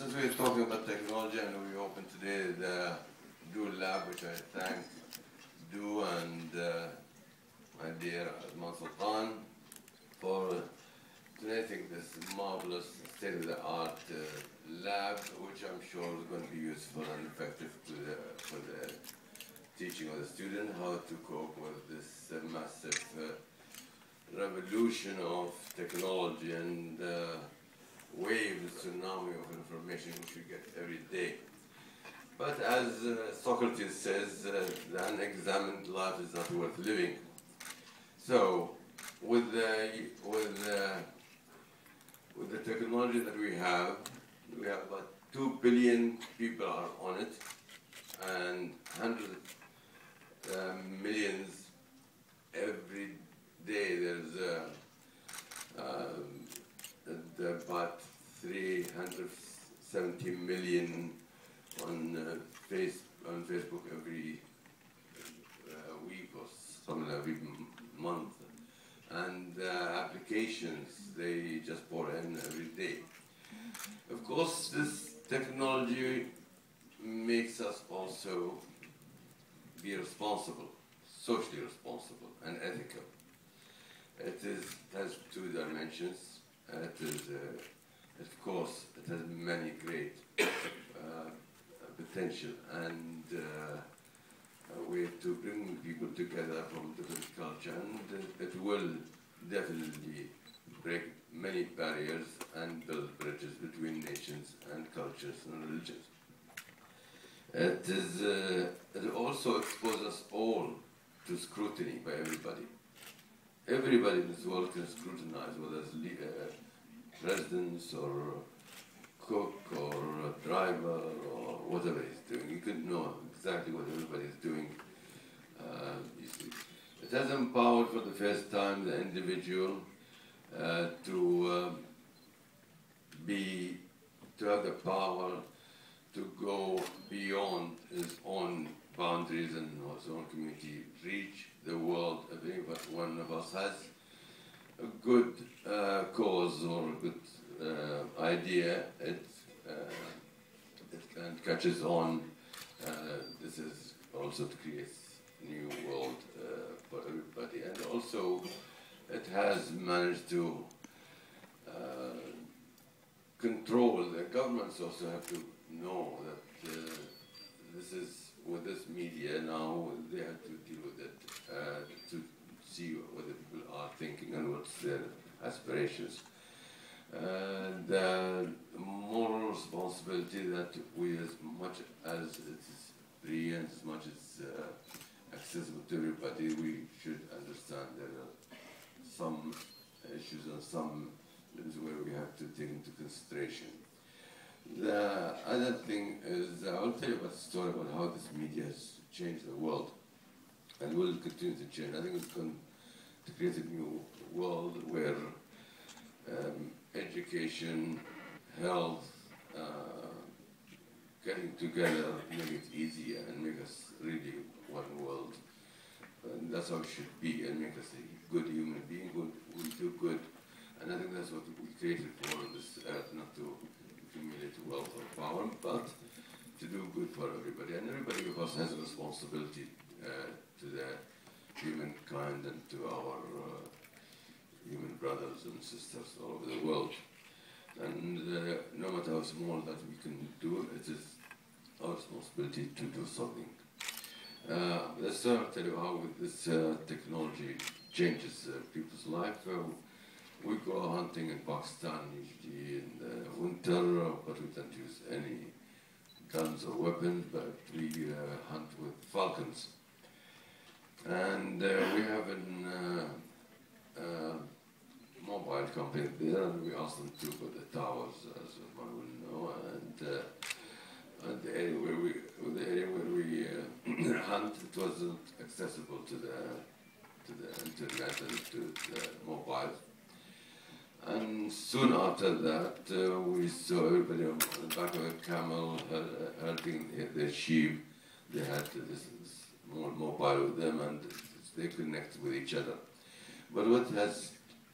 since we're talking about technology and we opened today the Do Lab, which I thank Do and my dear Adman Sultan for donating this marvelous state-of-the-art lab, which I'm sure is going to be useful and effective for the teaching of the student how to cope with this massive revolution of technology and wave, the tsunami of information which we get every day. But as Socrates says, the unexamined life is not worth living. So, with the technology that we have about 2 billion people are on it, and hundreds of millions every day. There's about 370 million on Facebook every week or something, every month. And applications, they just pour in every day. Of course, this technology makes us also be responsible, socially responsible and ethical. It has two dimensions. It is, of course, it has many great potential and way to bring people together from different culture, and it will definitely break many barriers and build bridges between nations and cultures and religions. It also exposes us all to scrutiny by everybody. Everybody in this world can scrutinize, whether it's presidents or cook or a driver or whatever he's doing. You can know exactly what everybody is doing. You see. It has empowered for the first time the individual to have the power to go beyond his own boundaries and his own community, reach the world. If any one of us has a good cause or a good idea, it catches on. This is also to create a new world for everybody, and also it has managed to control. The governments also have to know that this is with this media now. They have to deal with it to see what the people are thinking and what's their aspirations. The moral responsibility that we, as much as it is free and as much as accessible to everybody, we should understand there are some issues and some things where we have to take into consideration. The other thing is, I'll tell you about the story about how this media has changed the world and will continue to change. I think it's going to create a new world where education, health, getting together make it easier and make us really one world. And that's how it should be, and make us a good human being. We do good, and I think that's what we created for on this earth, not to accumulate wealth or power, but to do good for everybody. And everybody of us has a responsibility to the humankind and to our human brothers and sisters all over the world. And no matter how small that we can do, it is our responsibility to do something. Let's tell you how this technology changes people's life. We go hunting in Pakistan usually in the winter, but we don't use any guns or weapons, but we hunt with falcons. And we have a mobile company there, and we asked them to put the towers, as one will know, and the area where we hunt, it wasn't accessible to the internet and to the mobile. And soon after that, we saw everybody on the back of a camel herding their sheep. They had this small mobile with them, and they connect with each other. But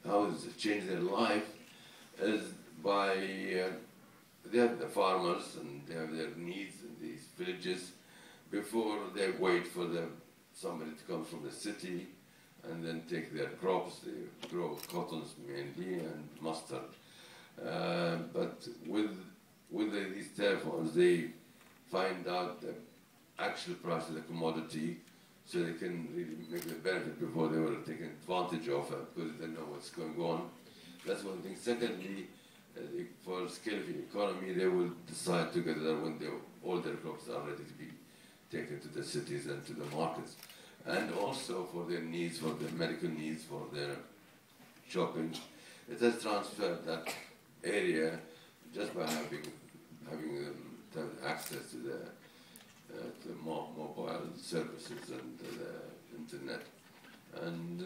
how it's changed their life is by they have the farmers and they have their needs in these villages before they wait for somebody to come from the city and then take their crops. They grow cottons mainly and mustard. But with these telephones, they find out the actual price of the commodity, so they can really make the benefit before they were taken advantage of it, because they know what's going on. That's one thing. Secondly, for scalable economy, they will decide together when all their crops are ready to be taken to the cities and to the markets. And also for their needs, for their medical needs, for their shopping. It has transferred that area just by having access to the mobile services and the internet. And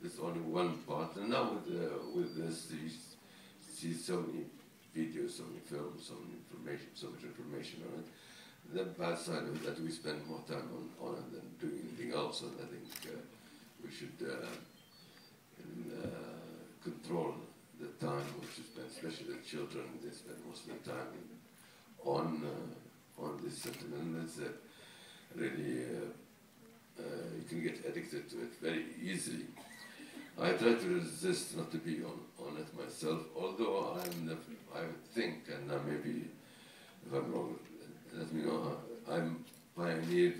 it's only one part. And now with this, you see so many videos, so many films, so much information on it. The bad side of it that we spend more time on it than doing anything else. And I think we should control the time which is spent, especially the children. They spend most of the time on this sentiment. And it's really you can get addicted to it very easily. I try to resist not to be on it myself, although I think, and maybe if I'm wrong, let me know, I'm pioneered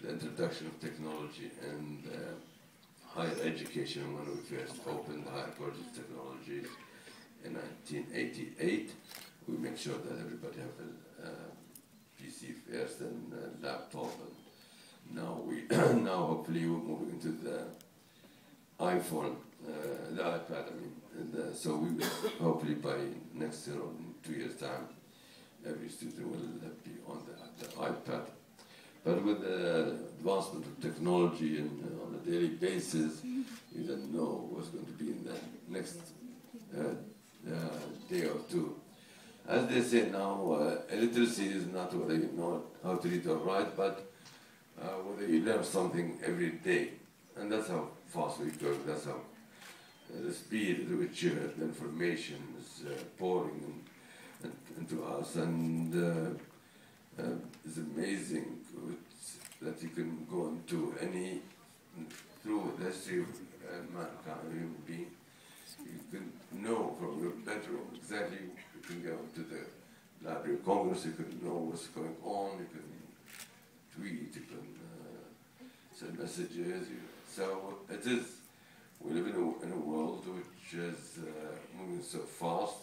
the introduction of technology and higher education when we first opened the higher college of technology in 1988. We make sure that everybody have a PC first and a laptop, and now hopefully we're moving into the iPhone, the iPad, I mean. And, so we will hopefully by next year or in 2 years' time, every student will be on the iPad. But with the advancement of technology and on a daily basis, you don't know what's going to be in the next day or two. As they say now, illiteracy is not whether you know how to read or write, but whether you learn something every day. And that's how fast we go. That's how the speed at which the information is pouring into us. And it's amazing that you can go into through the history of mankind, human being. You can know from your bedroom exactly. You can go to the Library of Congress. You can know what's going on. You can tweet. You can send messages. So it is. We live in a world which is moving so fast,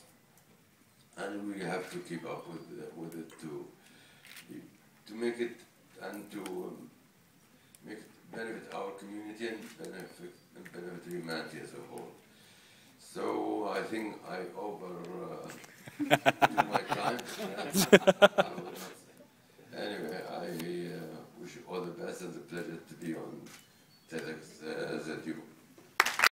and we have to keep up with it to make it and to make it benefit our community and benefit humanity as a whole. So I think I over my time. I will not